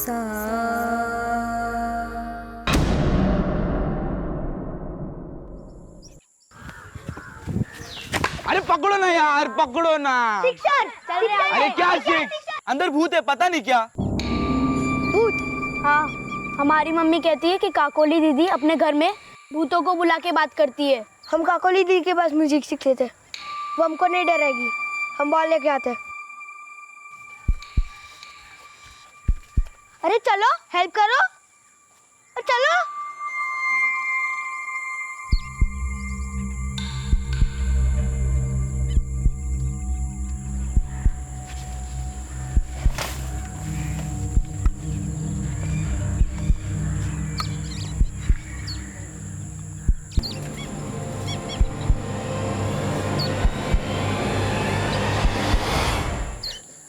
सा। अरे पकड़ो ना यार, पकड़ो ना। अरे क्या शिक? अंदर भूत है, पता नहीं क्या भूत? हाँ, हमारी मम्मी कहती है कि काकोली दीदी अपने घर में भूतों को बुला के बात करती है। हम काकोली दीदी के पास म्यूजिक सीखते थे, वो हमको नहीं डरेगी, हम बॉल लेके आते। अरे चलो हेल्प करो, चलो।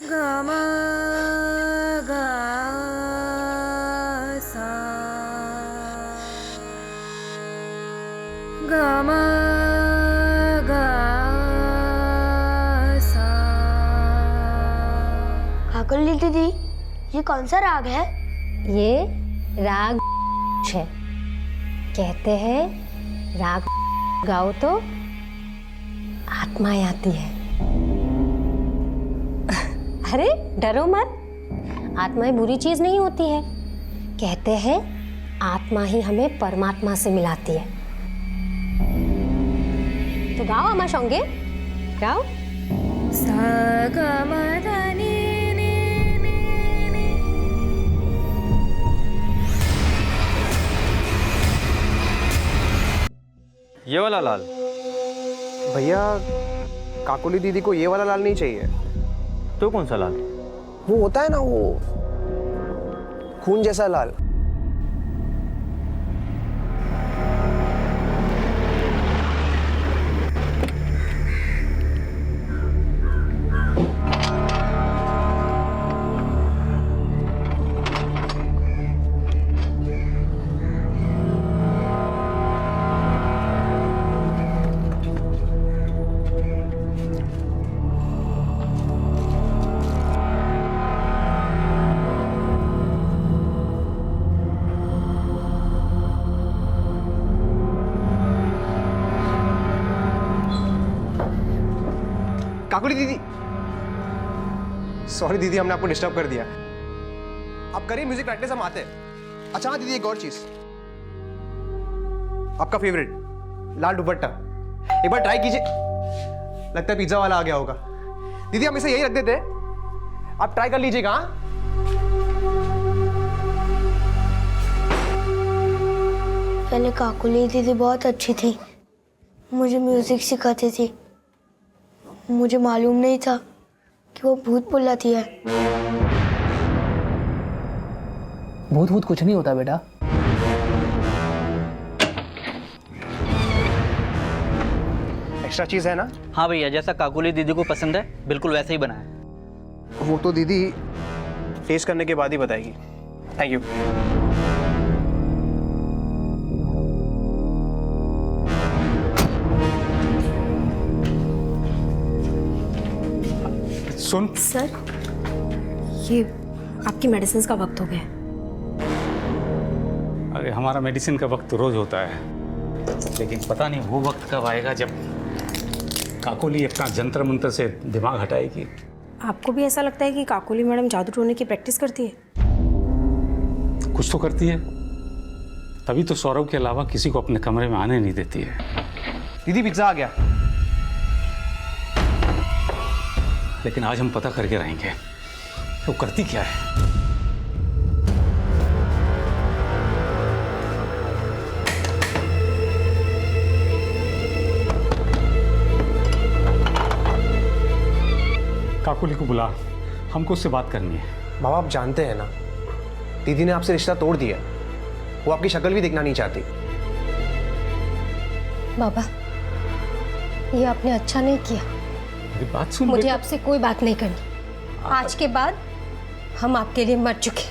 गामा गा सा, गामा गा सा। काकोली दीदी, ये कौन सा राग है? ये राग है। कहते हैं राग गाओ तो आत्माएं आती है। अरे डरो मत, आत्माएं बुरी चीज नहीं होती है। कहते हैं आत्मा ही हमें परमात्मा से मिलाती है। तो गाओ अम्मा शोंगे, गाओ। सा गा मा धा नी नी नी नी। ये वाला लाल? भैया काकोली दीदी को ये वाला लाल नहीं चाहिए। तो कौन सा लाल? वो होता है ना, वो खून जैसा लाल। काकोली दीदी, सॉरी दीदी, हमने आपको डिस्टर्ब कर दिया। आप करिए म्यूजिक प्रैक्टिस, हम आते हैं। अच्छा हाँ दीदी, एक और चीज, आपका फेवरेट लाल दुपट्टा एक बार ट्राई कीजिए। लगता है पिज्जा वाला आ गया होगा। दीदी हम इसे यही रख देते हैं, आप ट्राई कर लीजिएगा। हाँ पहले काकोली दीदी बहुत अच्छी थी, मुझे म्यूजिक सिखाती थी। मुझे मालूम नहीं था कि वो भूत बुलाती है। भूत भूत कुछ नहीं होता बेटा। एक्स्ट्रा चीज है ना? हाँ भैया, जैसा काकोली दीदी को पसंद है बिल्कुल वैसे ही बनाया। वो तो दीदी टेस्ट करने के बाद ही बताएगी। Thank you. सुन सर, ये आपकी मेडिसिन का वक्त हो गया। अरे हमारा मेडिसिन का वक्त तो रोज होता है, लेकिन पता नहीं वो वक्त कब आएगा जब काकोली अपना जंतर मंत्र से दिमाग हटाएगी। आपको भी ऐसा लगता है कि काकोली मैडम जादू टोने की प्रैक्टिस करती है? कुछ तो करती है, तभी तो सौरभ के अलावा किसी को अपने कमरे में आने नहीं देती है। दीदी पिज्जा आ गया। लेकिन आज हम पता करके रहेंगे वो करती क्या है। काकोली को बुला, हमको उससे बात करनी है। बाबा आप जानते हैं ना, दीदी ने आपसे रिश्ता तोड़ दिया। वो आपकी शक्ल भी देखना नहीं चाहती। बाबा, ये आपने अच्छा नहीं किया। मेरी बात सुन। मुझे आपसे कोई बात नहीं करनी। आज के बाद हम आपके लिए मर चुके।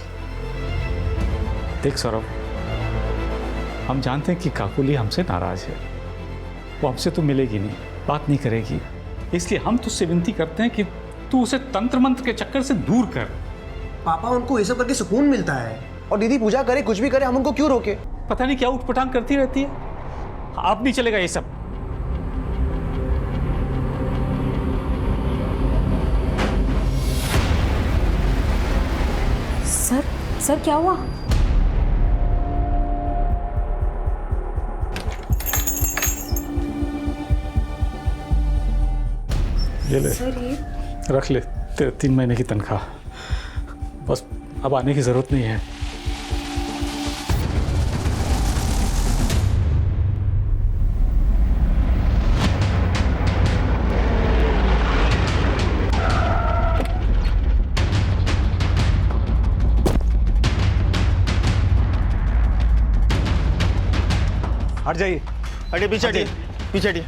देख सौरभ, हम जानते हैं कि काकोली हमसे नाराज है, वो हमसे तो मिलेगी नहीं, बात नहीं करेगी। इसलिए हम तुझसे विनती करते हैं कि तू उसे तंत्र मंत्र के चक्कर से दूर कर। पापा उनको ये सब करके सुकून मिलता है, और दीदी पूजा करे कुछ भी करे, हम उनको क्यों रोके? पता नहीं क्या उठपटांग करती रहती है। आप नहीं चलेगा ये सब। सर क्या हुआ? ये ले रख ले, तेरे 3 महीने की तनख्वाह। बस अब आने की जरूरत नहीं है। हट जाइए, हटिए, पीछे हटिए, पीछे हटिए।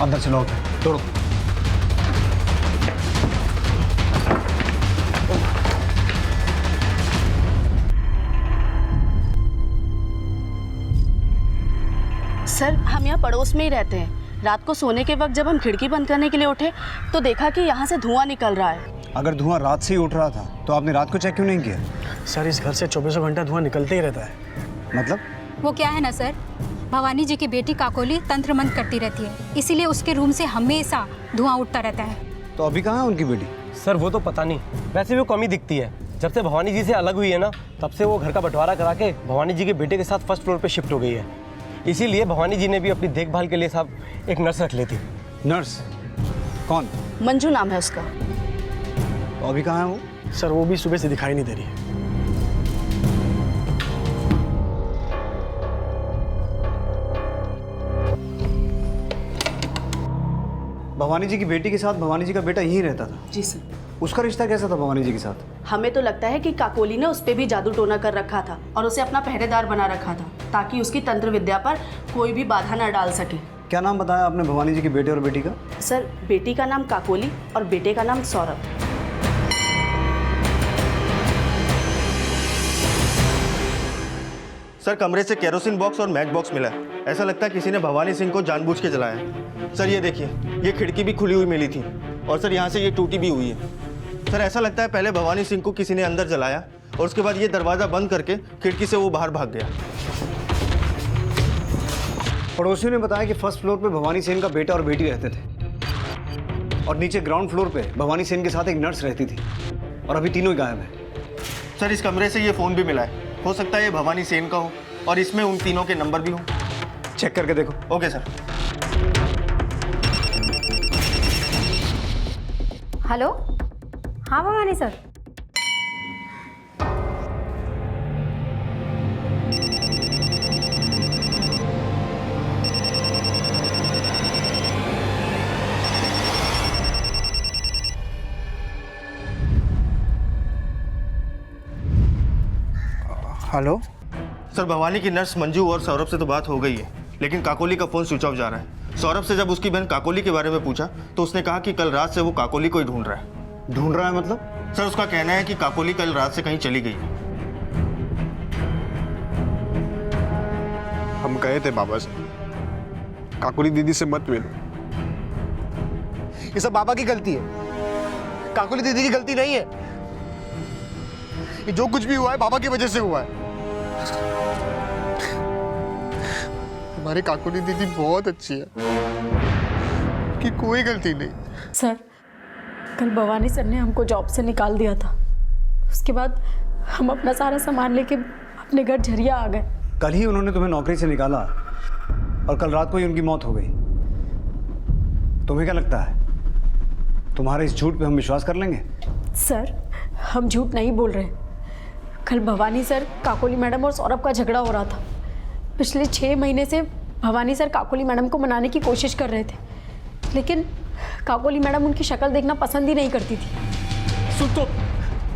अंदर से लॉक है, तोड़ो। सर, हम यहाँ पड़ोस में ही रहते हैं। रात को सोने के वक्त जब हम खिड़की बंद करने के लिए उठे तो देखा कि यहाँ से धुआं निकल रहा है। अगर धुआं रात से ही उठ रहा था तो आपने रात को चेक क्यों नहीं किया? सर, इस घर से 24 घंटा धुआं निकलते ही रहता है। मतलब? वो क्या है ना सर, भवानी जी की बेटी काकोली तंत्र मंत्र करती रहती है, इसीलिए उसके रूम से हमेशा धुआं उठता रहता है। तो अभी कहाँ है उनकी बेटी? सर, वो तो पता नहीं, वैसे भी वो कम ही दिखती है। जब से भवानी जी से अलग हुई है ना, तब से वो घर का बंटवारा करा के भवानी जी के बेटे के साथ फर्स्ट फ्लोर पे शिफ्ट हो गई है। इसीलिए भवानी जी ने भी अपनी देखभाल के लिए साहब एक नर्स रख ली थी। नर्स? कौन? मंजू नाम है उसका। तो अभी कहाँ है वो? सर, वो भी सुबह से दिखाई नहीं दे रही है। भवानी जी की बेटी के साथ भवानी जी का बेटा यहीं रहता था? जी सर। उसका रिश्ता कैसा था भवानी जी के साथ? हमें तो लगता है कि काकोली ने उस पर भी जादू टोना कर रखा था और उसे अपना पहरेदार बना रखा था ताकि उसकी तंत्र विद्या पर कोई भी बाधा न डाल सके। क्या नाम बताया आपने भवानी जी के बेटे और बेटी का? सर, बेटी का नाम काकोली और बेटे का नाम सौरभ। सर, कमरे से केरोसिन बॉक्स और मैच बॉक्स मिला है। ऐसा लगता है किसी ने भवानी सिंह को जानबूझ के जलाया है। सर ये देखिए, ये खिड़की भी खुली हुई मिली थी और सर यहाँ से ये टूटी भी हुई है। सर ऐसा लगता है पहले भवानी सिंह को किसी ने अंदर जलाया और उसके बाद ये दरवाज़ा बंद करके खिड़की से वो बाहर भाग गया। पड़ोसियों ने बताया कि फर्स्ट फ्लोर पे भवानी सेन का बेटा और बेटी रहते थे और नीचे ग्राउंड फ्लोर पे भवानी सेन के साथ एक नर्स रहती थी, और अभी तीनों ही गायब हैं। सर इस कमरे से ये फ़ोन भी मिला है, हो सकता है ये भवानी सेन का हो और इसमें उन तीनों के नंबर भी हो। चेक करके देखो। Okay sir. हेलो, हाँ Bhavani sir. Hello sir, Bhavani की नर्स मंजू और सौरभ से तो बात हो गई है, लेकिन काकोली का फ़ोन स्विच ऑफ जा रहा है। सौरभ से जब उसकी बहन काकोली के बारे में पूछा तो उसने कहा कि कल रात से वो काकोली को ही ढूंढ रहा है। ढूंढ रहा है मतलब? सर उसका कहना है कि काकोली कल रात से कहीं चली गई है। हम कहे थे बाबा से काकोली दीदी से मत मिलो। ये सब बाबा की गलती है, काकोली दीदी की गलती नहीं है। ये जो कुछ भी हुआ है बाबा की वजह से हुआ है। हमारी काकोली दीदी बहुत अच्छी है, कि कोई गलती नहीं। सर, कल भवानी सर ने हमको जॉब से निकाल दिया था। उसके बाद हम अपना सारा सामान लेके अपने घर झरिया आ गए। कल ही उन्होंने तुम्हें नौकरी से निकाला और कल रात को ही उनकी मौत हो गई। तुम्हें क्या लगता है तुम्हारे इस झूठ पे हम विश्वास कर लेंगे? सर, हम झूठ नहीं बोल रहे। कल भवानी सर, काकोली मैडम और सौरभ का झगड़ा हो रहा था। पिछले 6 महीने से भवानी सर काकोली मैडम को मनाने की कोशिश कर रहे थे, लेकिन काकोली मैडम उनकी शक्ल देखना पसंद ही नहीं करती थी। सुन तो,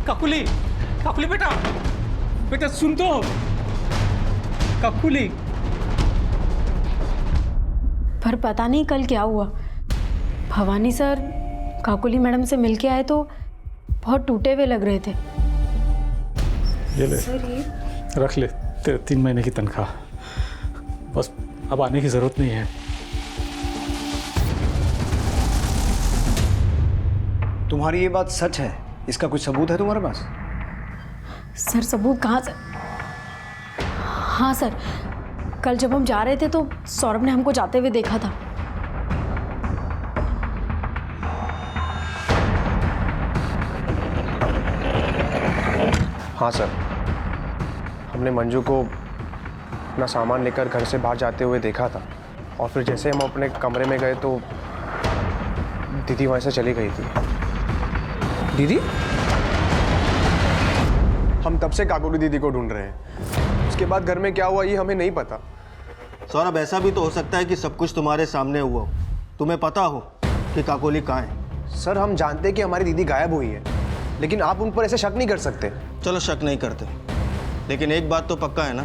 काकुली, काकुली बेटा, बेटा सुन तो, काकुली। पर पता नहीं कल क्या हुआ। भवानी सर काकोली मैडम से मिलके आए तो बहुत टूटे हुए लग रहे थे। ये ले। सर, रख ले तेरे 3 महीने की तनख्वाह, बस अब आने की ज़रूरत नहीं है। तुम्हारी ये बात सच है? इसका कुछ सबूत है तुम्हारे पास? सर सबूत कहाँ से? हाँ सर, कल जब हम जा रहे थे तो सौरभ ने हमको जाते हुए देखा था। हाँ सर, हमने मंजू को अपना सामान लेकर घर से बाहर जाते हुए देखा था, और फिर जैसे हम अपने कमरे में गए तो दीदी वहाँ से चली गई थी। दीदी? हम तब से काकोली दीदी को ढूंढ रहे हैं। उसके बाद घर में क्या हुआ ये हमें नहीं पता। सौरभ, ऐसा भी तो हो सकता है कि सब कुछ तुम्हारे सामने हुआ हो, तुम्हें पता हो कि काकोली कहाँ है। सर, हम जानते हैं कि हमारी दीदी गायब हुई है, लेकिन आप उन पर ऐसे शक नहीं कर सकते। चलो शक नहीं करते, लेकिन एक बात तो पक्का है ना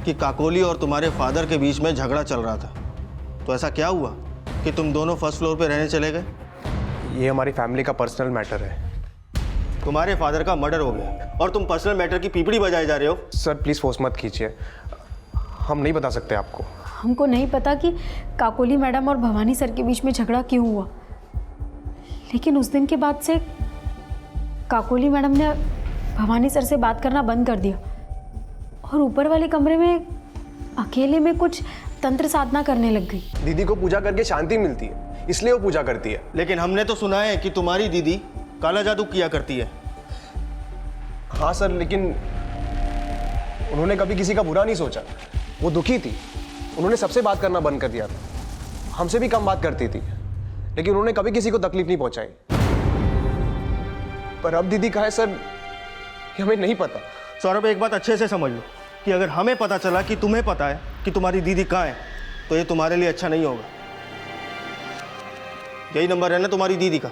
कि काकोली और तुम्हारे फादर के बीच में झगड़ा चल रहा था। तो ऐसा क्या हुआ कि तुम दोनों फर्स्ट फ्लोर पे रहने चले गए? ये हमारी फैमिली का पर्सनल मैटर है। तुम्हारे फादर का मर्डर हो गया और तुम पर्सनल मैटर की पीपड़ी बजाए जा रहे हो। सर प्लीज़ फोर्स मत कीजिए, हम नहीं बता सकते आपको। हमको नहीं पता कि काकोली मैडम और भवानी सर के बीच में झगड़ा क्यों हुआ, लेकिन उस दिन के बाद से काकोली मैडम ने भवानी सर से बात करना बंद कर दिया और ऊपर वाले कमरे में अकेले में कुछ तंत्र साधना करने लग गई। दीदी को पूजा करके शांति मिलती है, इसलिए वो पूजा करती है। लेकिन हमने तो सुना है कि तुम्हारी दीदी काला जादू किया करती है। हाँ सर, लेकिन उन्होंने कभी किसी का बुरा नहीं सोचा। वो दुखी थी, उन्होंने सबसे बात करना बंद कर दिया था। हमसे भी कम बात करती थी, लेकिन उन्होंने कभी किसी को तकलीफ नहीं पहुंचाई। पर अब दीदी कहाँ है सर, ये हमें नहीं पता। सौरभ, एक बात अच्छे से समझ लो कि अगर हमें पता चला कि तुम्हें पता है कि तुम्हारी दीदी कहाँ है, तो ये तुम्हारे लिए अच्छा नहीं होगा। यही नंबर है ना तुम्हारी दीदी का?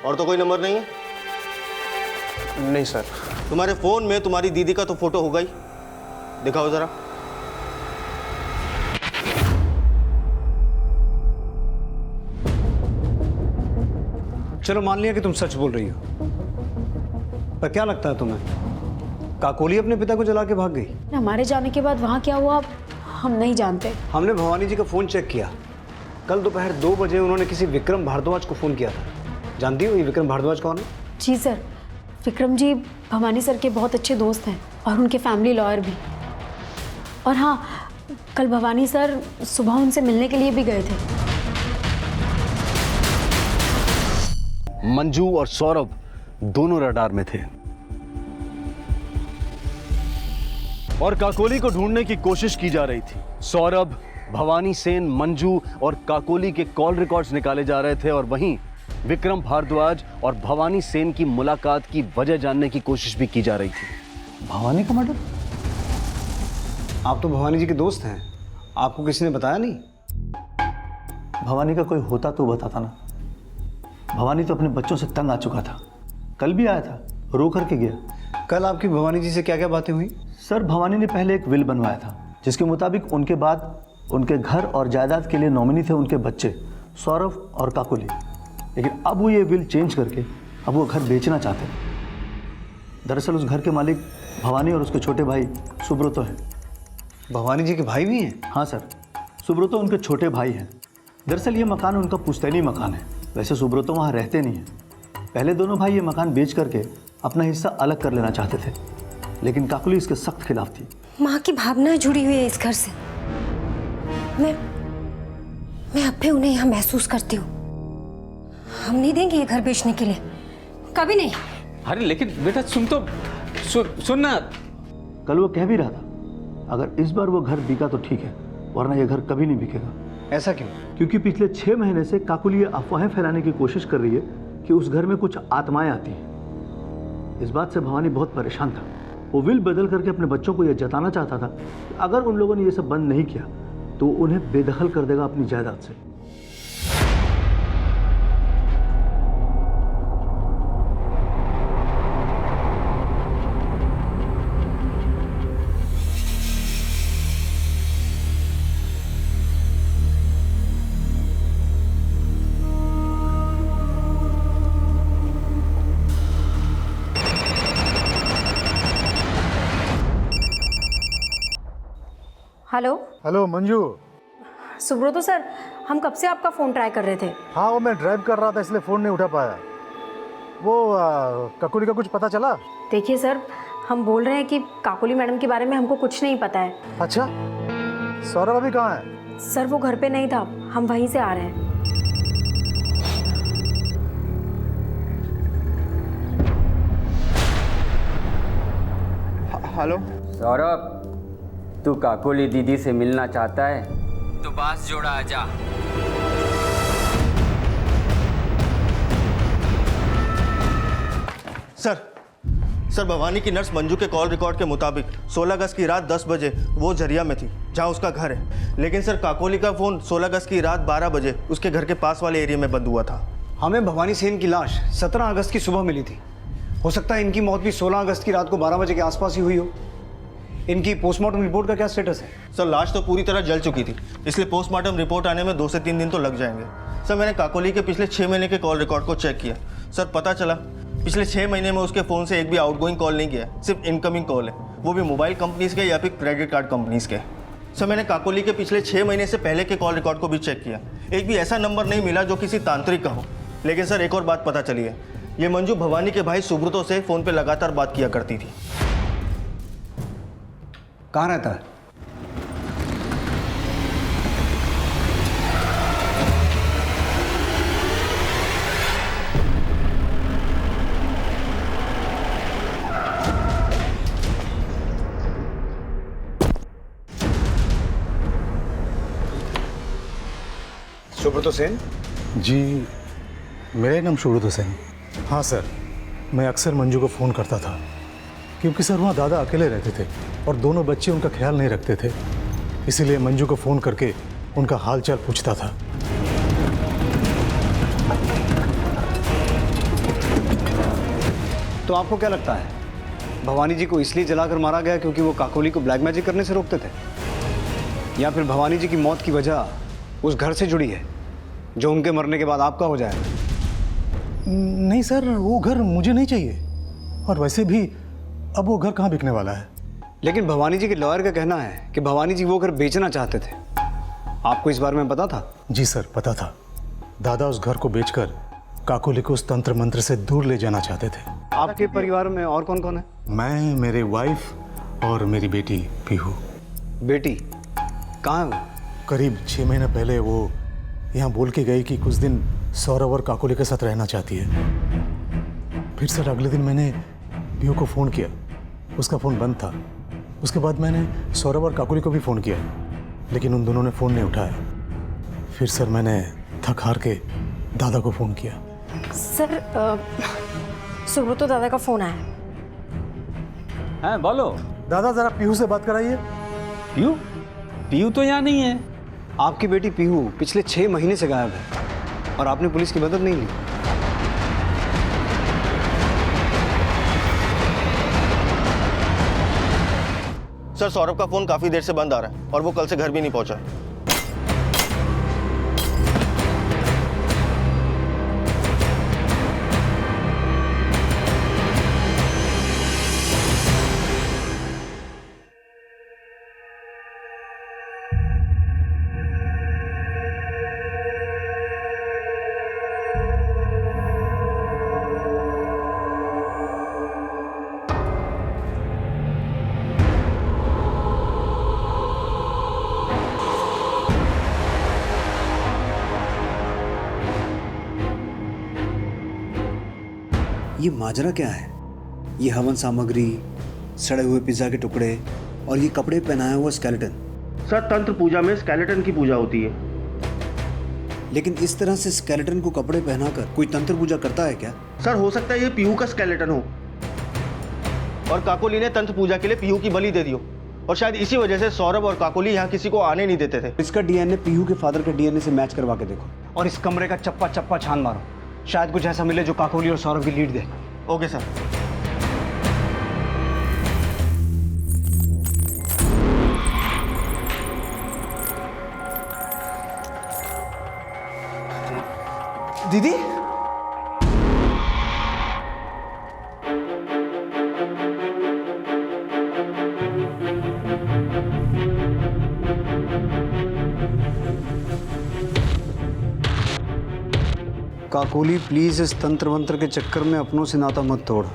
और तो कोई नंबर नहीं है? नहीं सर। तुम्हारे फोन में तुम्हारी दीदी का तो फोटो होगा ही, दिखाओ जरा। चलो मान लिया कि तुम सच बोल रही हो, पर क्या लगता है तुम्हें काकोली अपने पिता को जला के भाग गई? हमारे जाने के बाद वहाँ क्या हुआ हम नहीं जानते। हमने भवानी जी का फोन चेक किया। कल दोपहर 2 बजे उन्होंने किसी विक्रम भारद्वाज को फोन किया था। जानती हो ये विक्रम भारद्वाज कौन है? जी सर, विक्रम जी भवानी सर के बहुत अच्छे दोस्त हैं और उनके फैमिली लॉयर भी। और हाँ, कल भवानी सर सुबह उनसे मिलने के लिए भी गए थे। मंजू और सौरभ दोनों रडार में थे और काकोली को ढूंढने की कोशिश की जा रही थी। सौरभ, भवानी सेन, मंजू और काकोली के कॉल रिकॉर्ड्स निकाले जा रहे थे और वहीं विक्रम भारद्वाज और भवानी सेन की मुलाकात की वजह जानने की कोशिश भी की जा रही थी। भवानी का मर्डर? आप तो भवानी जी के दोस्त हैं, आपको किसी ने बताया नहीं? भवानी का कोई होता तो बताता ना। भवानी तो अपने बच्चों से तंग आ चुका था, कल भी आया था, रो करके गया। कल आपकी भवानी जी से क्या क्या बातें हुई? सर, भवानी ने पहले एक विल बनवाया था जिसके मुताबिक उनके बाद उनके घर और जायदाद के लिए नॉमिनी थे उनके बच्चे सौरभ और काकोली। लेकिन अब वो ये विल चेंज करके अब वो घर बेचना चाहते हैं। दरअसल उस घर के मालिक भवानी और उसके छोटे भाई सुब्रतो हैं। भवानी जी के भाई भी हैं? हाँ सर, सुब्रतो उनके छोटे भाई हैं। दरअसल ये मकान उनका पुश्तैनी मकान है। वैसे सुब्रतो वहाँ रहते नहीं हैं। पहले दोनों भाई ये मकान बेच करके अपना हिस्सा अलग कर लेना चाहते थे, लेकिन काकोली इसके सख्त खिलाफ थी। माँ की भावनाएं जुड़ी हुई है इस घर से। मैं अब भी उन्हें यहाँ महसूस करती हूँ। हम नहीं देंगे ये घर बेचने के लिए, कभी नहीं। अरे लेकिन बेटा सुन ना। कल वो कह भी रहा था अगर इस बार वो घर बिका तो ठीक है, वरना ये घर कभी नहीं बिकेगा। ऐसा क्यों? क्योंकि पिछले 6 महीने से काकोली ये अफवाहें फैलाने की कोशिश कर रही है कि उस घर में कुछ आत्माएं आती हैं। इस बात से भवानी बहुत परेशान था। वो विल बदल करके अपने बच्चों को यह जताना चाहता था कि अगर उन लोगों ने ये सब बंद नहीं किया तो उन्हें बेदखल कर देगा अपनी जायदाद से। Hello hello Manju. Subrato sir, हम कब से आपका फ़ोन ट्राई कर रहे थे। हाँ, वो मैं ड्राइव कर रहा था इसलिए फ़ोन नहीं उठा पाया। वो काकोली का कुछ पता चला? देखिए सर, हम बोल रहे हैं कि काकोली मैडम के बारे में हमको कुछ नहीं पता है। अच्छा, सौरभ अभी कहाँ है? सर वो घर पे नहीं था, हम वहीं से आ रहे हैं। हेलो सौरभ, तू काकोली दीदी से मिलना चाहता है तो बांस जोड़ा आजा। सर भवानी की नर्स मंजू के कॉल रिकॉर्ड के मुताबिक 16 अगस्त की रात 10 बजे वो झरिया में थी जहां उसका घर है। लेकिन सर काकोली का फ़ोन 16 अगस्त की रात 12 बजे उसके घर के पास वाले एरिया में बंद हुआ था। हमें भवानी सेन की लाश 17 अगस्त की सुबह मिली थी। हो सकता है इनकी मौत भी 16 अगस्त की रात को 12 बजे के आसपास ही हुई हो। इनकी पोस्टमार्टम रिपोर्ट का क्या स्टेटस है? सर लाश तो पूरी तरह जल चुकी थी, इसलिए पोस्टमार्टम रिपोर्ट आने में 2 से 3 दिन तो लग जाएंगे। सर मैंने काकोली के पिछले 6 महीने के कॉल रिकॉर्ड को चेक किया। सर पता चला पिछले 6 महीने में उसके फ़ोन से एक भी आउटगोइंग कॉल नहीं किया, सिर्फ इनकमिंग कॉल है, वो भी मोबाइल कंपनीज़ के या फिर क्रेडिट कार्ड कंपनीज़ के। सर मैंने काकोली के पिछले 6 महीने से पहले के कॉल रिकॉर्ड को भी चेक किया, एक भी ऐसा नंबर नहीं मिला जो किसी तांत्रिक का हो। लेकिन सर एक और बात पता चली है, ये मंजू भवानी के भाई सुब्रतो से फ़ोन पे लगातार बात किया करती थी। कहाँ रहता है? सुब्रतो सेन? जी, मेरा नाम सुब्रतो सेन। हाँ सर, मैं अक्सर मंजू को फ़ोन करता था क्योंकि सर वहाँ दादा अकेले रहते थे और दोनों बच्चे उनका ख्याल नहीं रखते थे, इसीलिए मंजू को फ़ोन करके उनका हाल चाल पूछता था। तो आपको क्या लगता है भवानी जी को इसलिए जलाकर मारा गया क्योंकि वो काकोली को ब्लैक मैजिक करने से रोकते थे, या फिर भवानी जी की मौत की वजह उस घर से जुड़ी है जो उनके मरने के बाद आपका हो जाएगा? नहीं सर, वो घर मुझे नहीं चाहिए, और वैसे भी अब वो घर कहाँ बिकने वाला है। लेकिन भवानी जी के लॉयर का कहना है कि भवानी जी वो घर बेचना चाहते थे। आपको इस बारे में पता था? जी सर, पता था। दादा उस घर को बेचकर काकोली को उस तंत्र मंत्र से दूर ले जाना चाहते थे। आपके परिवार में और कौन कौन है? मैं, मेरे वाइफ और मेरी बेटी पीहू। बेटी कहाँ है वो? करीब 6 महीने पहले वो यहाँ बोल के गई कि कुछ दिन सौरभ और काकोली के साथ रहना चाहती है। फिर सर अगले दिन मैंने पीहू को फ़ोन किया, उसका फ़ोन बंद था। उसके बाद मैंने सौरभ और काकोली को भी फ़ोन किया, लेकिन उन दोनों ने फ़ोन नहीं उठाया। फिर सर मैंने थक हार के दादा को फ़ोन किया। सर सुब्रतो दादा का फ़ोन आया। हाँ बोलो। दादा ज़रा पीहू से बात कराइए। पीहू? पीहू तो यहाँ नहीं है। आपकी बेटी पीहू पिछले 6 महीने से गायब है और आपने पुलिस की मदद नहीं ली। सर सौरभ का फ़ोन काफ़ी देर से बंद आ रहा है और वो कल से घर भी नहीं पहुंचा। ये माजरा क्या है? ये हवन सामग्री, सड़े हुए पिज्जा के टुकड़े और ये कपड़े पहनाया हुआ स्केलेटन। सर तंत्र पूजा में स्केलेटन की पूजा होती है। लेकिन इस तरह से स्केलेटन को कपड़े पहनाकर कोई तंत्र पूजा करता है क्या? सर हो सकता है ये पीहू का स्केलेटन हो और काकोली ने तंत्र पूजा के लिए पीहू की बलि दे दी हो, और शायद इसी वजह से सौरभ और काकोली यहाँ किसी को आने नहीं देते थे। इसका डीएनए पीहू के फादर के डीएनए से मैच करवा के देखो और इस कमरे का चप्पा चप्पा छान मारो, शायद कुछ ऐसा मिले जो काकोली और सौरभ की लीड दे। Okay sir. दीदी काकोली प्लीज़ इस तंत्र मंत्र के चक्कर में अपनों से नाता मत तोड़।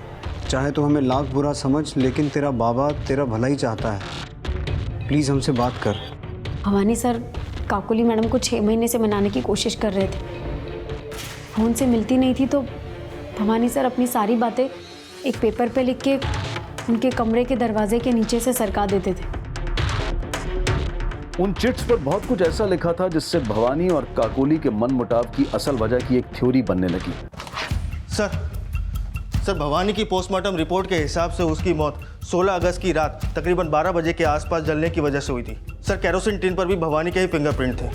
चाहे तो हमें लाख बुरा समझ, लेकिन तेरा बाबा तेरा भला ही चाहता है। प्लीज़ हमसे बात कर। भवानी सर काकोली मैडम को 6 महीने से मनाने की कोशिश कर रहे थे। फ़ोन से मिलती नहीं थी तो भवानी सर अपनी सारी बातें एक पेपर पे लिख के उनके कमरे के दरवाजे के नीचे से सरका देते थे। उन चिट्स पर बहुत कुछ ऐसा लिखा था जिससे भवानी और काकोली के मनमुटाव की असल वजह की एक थ्योरी बनने लगी। सर भवानी की पोस्टमार्टम रिपोर्ट के हिसाब से उसकी मौत 16 अगस्त की रात तकरीबन 12 बजे के आसपास जलने की वजह से हुई थी। सर केरोसिन टिन पर भी भवानी के ही फिंगरप्रिंट थे।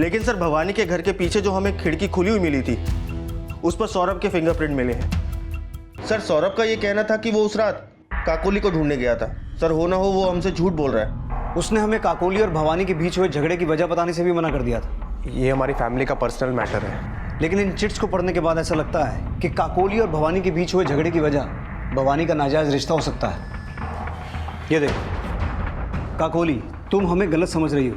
लेकिन सर भवानी के घर के पीछे जो हमें खिड़की खुली हुई मिली थी उस पर सौरभ के फिंगरप्रिंट मिले हैं। सर सौरभ का ये कहना था कि वो उस रात काकोली को ढूंढने गया था। सर हो ना हो वो हमसे झूठ बोल रहा है। उसने हमें काकोली और भवानी के बीच हुए झगड़े की वजह बताने से भी मना कर दिया था। ये हमारी फैमिली का पर्सनल मैटर है। लेकिन इन चिट्स को पढ़ने के बाद ऐसा लगता है कि काकोली और भवानी के बीच हुए झगड़े की वजह भवानी का नाजायज रिश्ता हो सकता है। ये देखो काकोली, तुम हमें गलत समझ रही हो।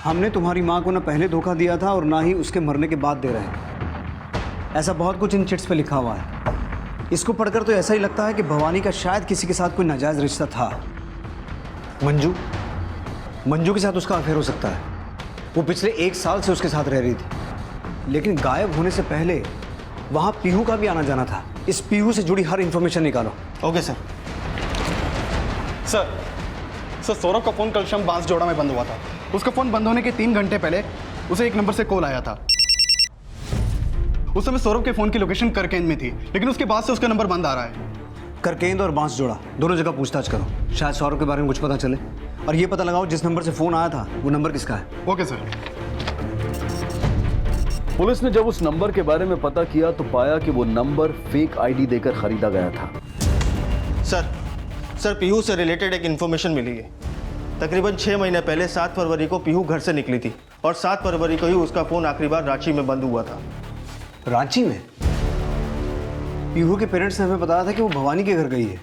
हमने तुम्हारी माँ को ना पहले धोखा दिया था और ना ही उसके मरने के बाद दे रहे हैं। ऐसा बहुत कुछ इन चिट्स पे लिखा हुआ है। इसको पढ़कर तो ऐसा ही लगता है कि भवानी का शायद किसी के साथ कोई नाजायज रिश्ता था। मंजू के साथ उसका अफेयर हो सकता है। वो पिछले 1 साल से उसके साथ रह रही थी, लेकिन गायब होने से पहले वहाँ पीहू का भी आना जाना था। इस पीहू से जुड़ी हर इंफॉर्मेशन निकालो। Okay sir. सर सौरभ का फ़ोन कल शाम बांसजोड़ा में बंद हुआ था। उसका फ़ोन बंद होने के 3 घंटे पहले उसे एक नंबर से कॉल आया था। उस समय सौरभ के फ़ोन की लोकेशन करकेंद में थी, लेकिन उसके बाद से उसका नंबर बंद आ रहा है। करकेंद और बांसजोड़ा दोनों जगह पूछताछ करो, शायद सौरभ के बारे में कुछ पता चले। और ये पता लगाओ जिस नंबर से फ़ोन आया था वो नंबर किसका है। Okay sir. पुलिस ने जब उस नंबर के बारे में पता किया तो पाया कि वो नंबर फेक आईडी देकर खरीदा गया था। सर पीहू से रिलेटेड एक इन्फॉर्मेशन मिली है। तकरीबन 6 महीने पहले 7 फरवरी को पीहू घर से निकली थी और 7 फरवरी को ही उसका फ़ोन आखिरी बार रांची में बंद हुआ था। रांची में? पीहू के पेरेंट्स ने हमें बताया था कि वो भवानी के घर गई है,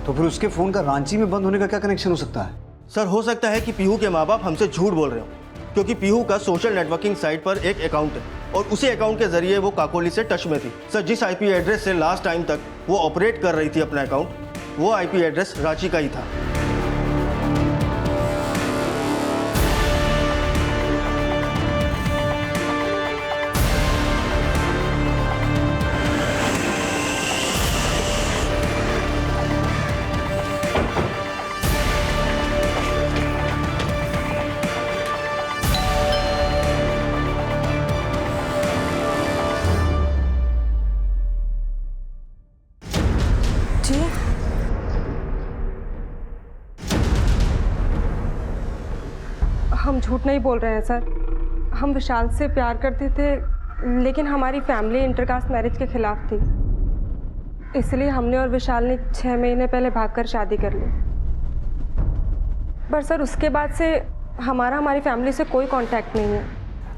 तो फिर उसके फ़ोन का रांची में बंद होने का क्या कनेक्शन हो सकता है? सर हो सकता है कि पीहू के माँ बाप हमसे झूठ बोल रहे हो, क्योंकि पीहू का सोशल नेटवर्किंग साइट पर एक अकाउंट है और उसी अकाउंट के जरिए वो काकोली से टच में थी। सर जिस आईपी एड्रेस से लास्ट टाइम तक वो ऑपरेट कर रही थी अपना अकाउंट, वो आईपी एड्रेस रांची का ही था। हम झूठ नहीं बोल रहे हैं सर। हम विशाल से प्यार करते थे, लेकिन हमारी फैमिली इंटरकास्ट मैरिज के खिलाफ थी। इसलिए हमने और विशाल ने 6 महीने पहले भागकर शादी कर ली। पर सर उसके बाद से हमारी फैमिली से कोई कांटेक्ट नहीं है।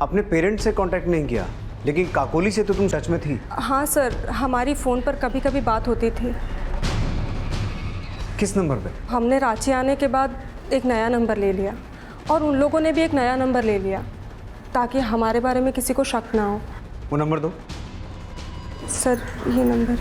अपने पेरेंट्स से कांटेक्ट नहीं किया, लेकिन काकोली से तो तुम टच में थी। हाँ सर, हमारी फ़ोन पर कभी कभी बात होती थी। किस नंबर पे? हमने रांची आने के बाद एक नया नंबर ले लिया और उन लोगों ने भी एक नया नंबर ले लिया ताकि हमारे बारे में किसी को शक ना हो। वो नंबर दो। सर ये नंबर।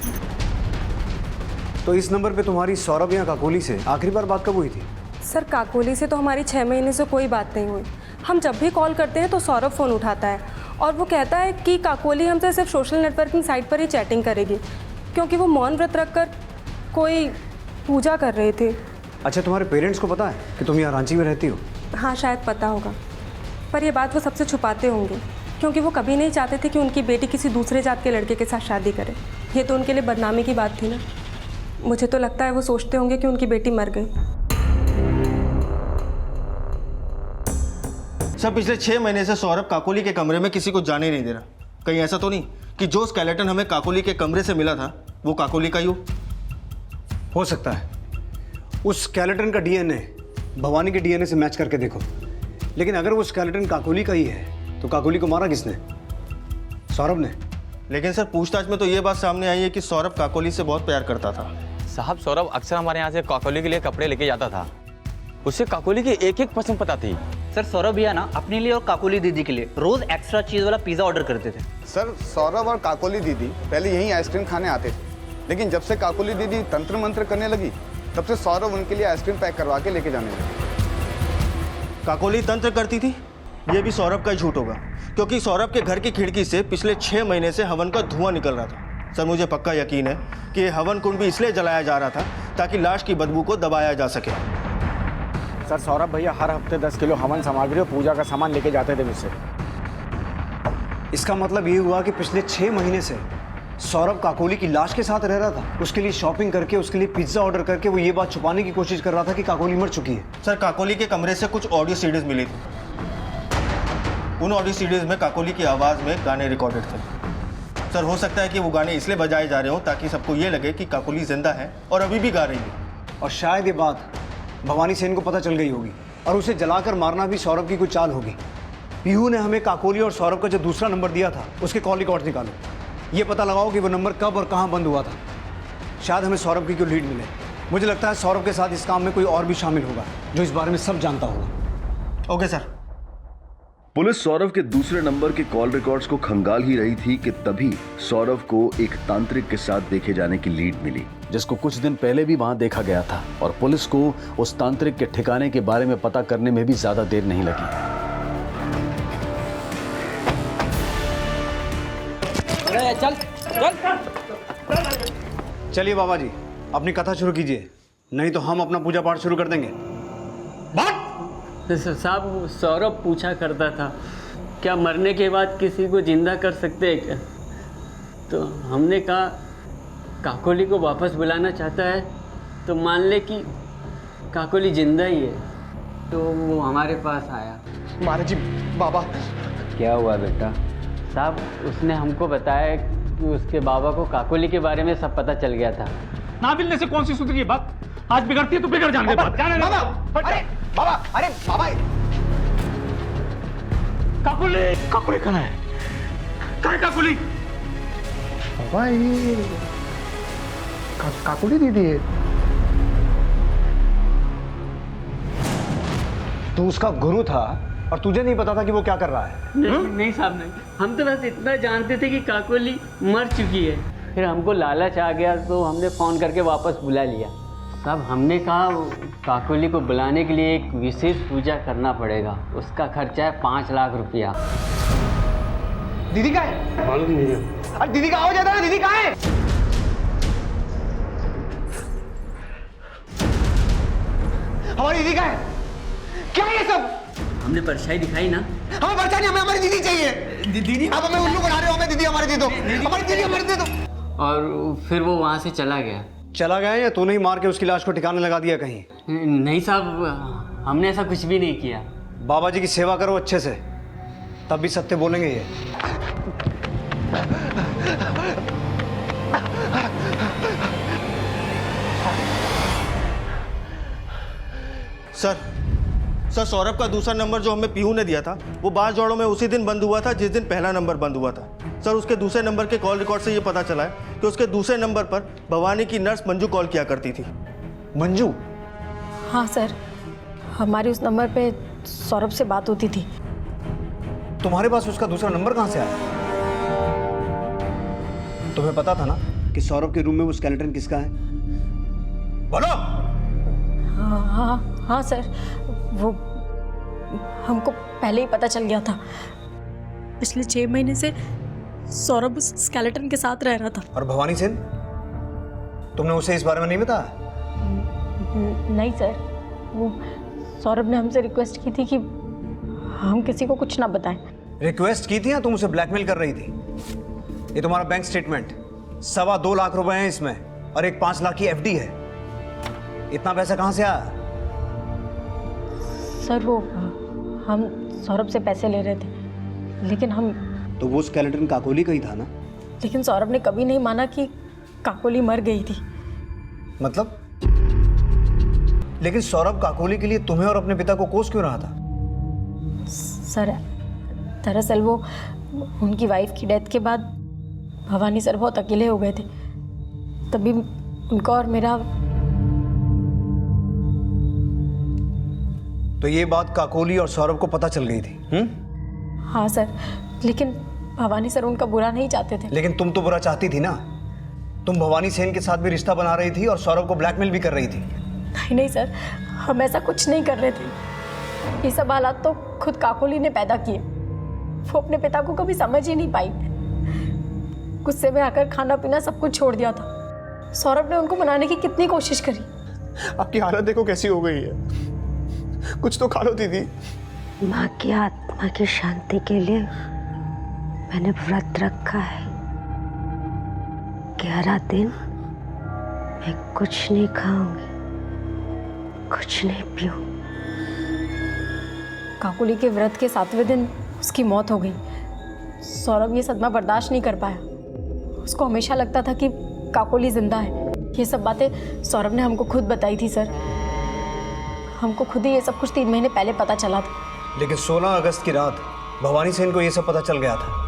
तो इस नंबर पे तुम्हारी सौरभ या काकोली से आखिरी बार बात कब हुई थी? सर काकोली से तो हमारी 6 महीने से कोई बात नहीं हुई। हम जब भी कॉल करते हैं तो सौरभ फ़ोन उठाता है और वो कहता है कि काकोली हमसे सिर्फ सोशल नेटवर्किंग साइट पर ही चैटिंग करेगी, क्योंकि वो मौन व्रत रखकर कोई पूजा कर रहे थे। अच्छा, तुम्हारे पेरेंट्स को पता है कि तुम यहाँ रांची में रहती हो? हाँ शायद पता होगा, पर ये बात वो सबसे छुपाते होंगे, क्योंकि वो कभी नहीं चाहते थे कि उनकी बेटी किसी दूसरे जात के लड़के के साथ शादी करे। ये तो उनके लिए बदनामी की बात थी ना। मुझे तो लगता है वो सोचते होंगे कि उनकी बेटी मर गई। सर पिछले 6 महीने से सौरभ काकोली के कमरे में किसी को जाने नहीं दे रहा। कहीं ऐसा तो नहीं कि जो स्केलेटन हमें काकोली के कमरे से मिला था वो काकोली का ही हो सकता है। उस स्केलेटन का डीएनए भवानी के डीएनए से मैच करके देखो। लेकिन अगर वो स्केलेटन काकोली का ही है तो काकोली को मारा किसने? सौरभ ने। लेकिन सर पूछताछ में तो ये बात सामने आई है कि सौरभ काकोली से बहुत प्यार करता था। साहब सौरभ अक्सर हमारे यहाँ से काकोली के लिए कपड़े लेके जाता था। उसे काकोली की एक एक पसंद पता थी। सर सौरभ भैया ना अपने लिए और काकोली दीदी के लिए रोज एक्स्ट्रा चीज वाला पिज्जा ऑर्डर करते थे। सर सौरभ और काकोली दीदी पहले यहीं आइसक्रीम खाने आते थे, लेकिन जब से काकोली दीदी तंत्र मंत्र करने लगी तब से सौरभ उनके लिए आइसक्रीम पैक करवा के लेके जाने लगे। काकोली तंत्र करती थी, ये भी सौरभ का झूठ होगा, क्योंकि सौरभ के घर की खिड़की से पिछले 6 महीने से हवन का धुआं निकल रहा था। सर मुझे पक्का यकीन है कि ये हवन कुंड भी इसलिए जलाया जा रहा था ताकि लाश की बदबू को दबाया जा सके। सर सौरभ भैया हर हफ्ते 10 किलो हवन सामग्री और पूजा का सामान लेके जाते थे मुझसे। इसका मतलब ये हुआ कि पिछले 6 महीने से सौरभ काकोली की लाश के साथ रह रहा था, उसके लिए शॉपिंग करके, उसके लिए पिज्जा ऑर्डर करके वो ये बात छुपाने की कोशिश कर रहा था कि काकोली मर चुकी है। सर काकोली के कमरे से कुछ ऑडियो सीडीज मिली थी। उन ऑडियो सीडीज में काकोली की आवाज़ में गाने रिकॉर्डेड थे। सर हो सकता है कि वो गाने इसलिए बजाए जा रहे हो ताकि सबको ये लगे कि काकोली जिंदा है और अभी भी गा रही है। और शायद ये बात भवानी सेन को पता चल गई होगी और उसे जलाकर मारना भी सौरभ की कोई चाल होगी। पीहू ने हमें काकोली और सौरभ का जो दूसरा नंबर दिया था उसके कॉल रिकॉर्ड निकालो, ये पता लगाओ कि वो नंबर कब और कहाँ बंद हुआ था। शायद हमें सौरभ की कोई लीड मिले। मुझे लगता है सौरभ के साथ इस काम में कोई और भी शामिल होगा जो इस बारे में सब जानता होगा। Okay sir. पुलिस सौरभ के दूसरे नंबर के कॉल रिकॉर्ड्स को खंगाल ही रही थी कि तभी सौरभ को एक तांत्रिक के साथ देखे जाने की लीड मिली, जिसको कुछ दिन पहले भी वहां देखा गया था। और पुलिस को उस तांत्रिक के ठिकाने के बारे में पता करने में भी ज्यादा देर नहीं लगी। चल चल चलिए बाबा जी अपनी कथा शुरू कीजिए, नहीं तो हम अपना पूजा पाठ शुरू कर देंगे। साहब सौरभ पूछा करता था क्या मरने के बाद किसी को जिंदा कर सकते हैं क्या, तो हमने कहा काकोली को वापस बुलाना चाहता है तो मान ले कि काकोली जिंदा ही है, तो वो हमारे पास आया। महाराज जी बाबा क्या हुआ बेटा? साहब उसने हमको बताया कि उसके बाबा को काकोली के बारे में सब पता चल गया था। ना मिलने से कौन सी सुधरी बात? आज बिगड़ती है तो बिगड़ जाने दे बात। जाने दे। अरे बाबा, अरे बाबा काकोली, काकोली कहाँ है? कहाँ है काकोली? बाबा ये काकोली दीदी है। तू उसका गुरु था और तुझे नहीं पता था कि वो क्या कर रहा है? नहीं साहब नहीं, हम तो बस इतना जानते थे कि काकोली मर चुकी है। फिर हमको लालच आ गया तो हमने फ़ोन करके वापस बुला लिया। साहब हमने कहा काकोली को बुलाने के लिए एक विशेष पूजा करना पड़ेगा, उसका खर्चा है 5 लाख रुपया। दीदी कहाँ है? मालूम नहीं है। अरे दीदी कहाँ हो जाता है? दीदी कहाँ है? हमारी दीदी कहाँ है? क्या है ये सब? हमने परछाई दिखाई ना। हमें परछाई नहीं, हमें हमारी दीदी चाहिए। दीदी आप हमें उल्लू बना रहे हो, हमें दीदी हमारी दे दो। हमारी दीदी हमारी दे दो। और फिर वो वहाँ से चला गया। चला गया या तूने ही मार के उसकी लाश को ठिकाने लगा दिया कहीं? नहीं साहब हमने ऐसा कुछ भी नहीं किया। बाबा जी की सेवा करो अच्छे से, तब भी सत्य बोलेंगे ये। सर सौरभ का दूसरा नंबर जो हमें पीहू ने दिया था वो 12 जोड़ों में उसी दिन बंद हुआ था जिस दिन पहला नंबर बंद हुआ था। सर उसके दूसरे नंबर के कॉल रिकॉर्ड से ये पता चला है कि उसके दूसरे नंबर पर भवानी की नर्स मंजू कॉल किया करती थी। मंजू? हाँ सर, हमारी उस नंबर पे सौरभ से बात होती थी। तुम्हारे पास उसका दूसरा नंबर कहाँ से आया? तुम्हें पता था ना कि सौरभ के रूम में वो स्केलेटन किसका है? बोलो। हाँ सर, वो हमको पहले ही पता चल गया था। पिछले 6 महीने से सौरभ उस स्केलेटन के साथ रह रहा था। और भवानी सेन, तुमने उसे इस बारे में नहीं बताया? नहीं सर, वो सौरभ ने हमसे रिक्वेस्ट की थी कि हम किसी को कुछ ना बताएं। रिक्वेस्ट की थी या तुम उसे ब्लैकमेल कर रही थी? ये तुम्हारा बैंक स्टेटमेंट 2.25 लाख रुपए हैं इसमें और एक 5 लाख की एफडी है। इतना पैसा कहाँ से आया? सर वो हम सौरभ से पैसे ले रहे थे, लेकिन हम तो वो स्केलेटन काकोली का ही था ना? लेकिन सौरभ ने कभी नहीं माना कि काकोली मर गई थी। मतलब? लेकिन सौरभ काकोली के लिए तुम्हें और अपने पिता को कोस क्यों रहा था? सर दरअसल वो उनकी वाइफ की डेथ के बाद भवानी सर बहुत अकेले हो गए थे, तभी उनका और मेरा तो ये बात काकोली और सौरभ को पता चल गई थी? हाँ सर, लेकिन भवानी सर उनका बुरा नहीं चाहते थे। लेकिन तुम तो बुरा चाहती थी ना। तुम भवानी सेन के साथ भी रिश्ता बना रही थी और सौरभ को ब्लैकमेल भी कर रही थी। नहीं सर, हम ऐसा कुछ नहीं कर रहे थे। ये सब हालात तो खुद काकोली ने पैदा किए। वो अपने पिता को कभी समझ ही नहीं पाई। गुस्से में आकर खाना पीना सब कुछ छोड़ दिया था। सौरभ ने उनको मनाने की कितनी कोशिश करी। आपकी हालत देखो कैसी हो गई है, कुछ तो खा लो दीदी। माँ की आत्मा की शांति के लिए मैंने व्रत रखा है। 11 दिन मैं कुछ नहीं खाऊंगी, कुछ नहीं पीऊं। काकोली के व्रत के 7वें दिन उसकी मौत हो गई। सौरभ ये सदमा बर्दाश्त नहीं कर पाया। उसको हमेशा लगता था कि काकोली जिंदा है। ये सब बातें सौरभ ने हमको खुद बताई थी सर। हमको खुद ही ये सब कुछ 3 महीने पहले पता चला था। लेकिन 16 अगस्त की रात भवानी सेन को ये सब पता चल गया था।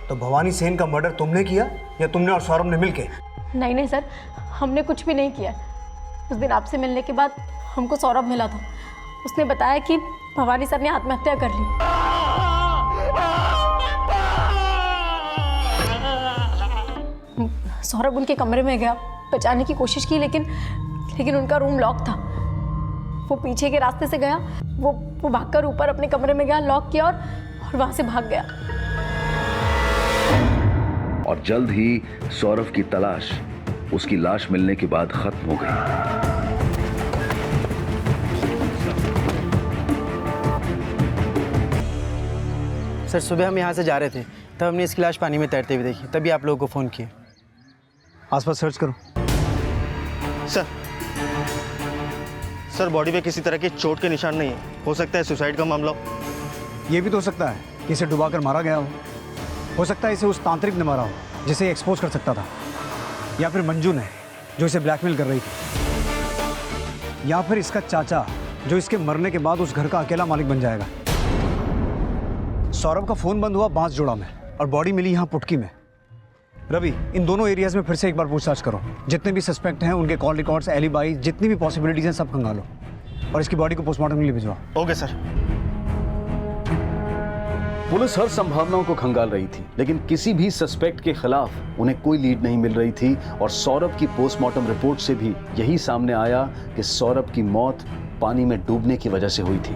तो भवानी सेन का मर्डर तुमने किया या तुमने और सौरभ ने मिलके? नहीं सर, हमने कुछ भी नहीं किया। उस दिन आपसे मिलने के बाद हमको सौरभ मिला था। उसने बताया कि भवानी सर ने आत्महत्या कर ली। सौरभ उनके कमरे में गया, बचाने की कोशिश की, लेकिन उनका रूम लॉक था। वो पीछे के रास्ते से गया, वो भागकर ऊपर अपने कमरे में गया, लॉक किया और वहां से भाग गया। और जल्द ही सौरभ की तलाश उसकी लाश मिलने के बाद खत्म हो गई। सर, सुबह हम यहाँ से जा रहे थे, तब हमने इसकी लाश पानी में तैरते हुए देखी, तभी आप लोगों को फ़ोन किए। आसपास सर्च करो। सर बॉडी पे किसी तरह की चोट के निशान नहीं है। हो सकता है सुसाइड का मामला हो। ये भी तो हो सकता है कि इसे डुबाकर मारा गया हो सकता है इसे उस तांत्रिक ने मारा हो जिसे एक्सपोज कर सकता था, या फिर मंजू ने जो इसे ब्लैकमेल कर रही थी, या फिर इसका चाचा जो इसके मरने के बाद उस घर का अकेला मालिक बन जाएगा। सौरभ का फोन बंद हुआ बांसजोड़ा में और बॉडी मिली यहाँ पुटकी में। रवि, इन दोनों एरियाज में फिर से एक बार पूछताछ करो। जितने भी सस्पेक्ट हैं उनके कॉल रिकॉर्ड्स, एलिबाई, जितनी भी पॉसिबिलिटीज हैं सब खंगालो और इसकी बॉडी को पोस्टमार्टम के लिए भिजवाओ। Okay sir. पुलिस हर संभावनाओं को खंगाल रही थी, लेकिन किसी भी सस्पेक्ट के खिलाफ उन्हें कोई लीड नहीं मिल रही थी। और सौरभ की पोस्टमार्टम रिपोर्ट से भी यही सामने आया कि सौरभ की मौत पानी में डूबने की वजह से हुई थी।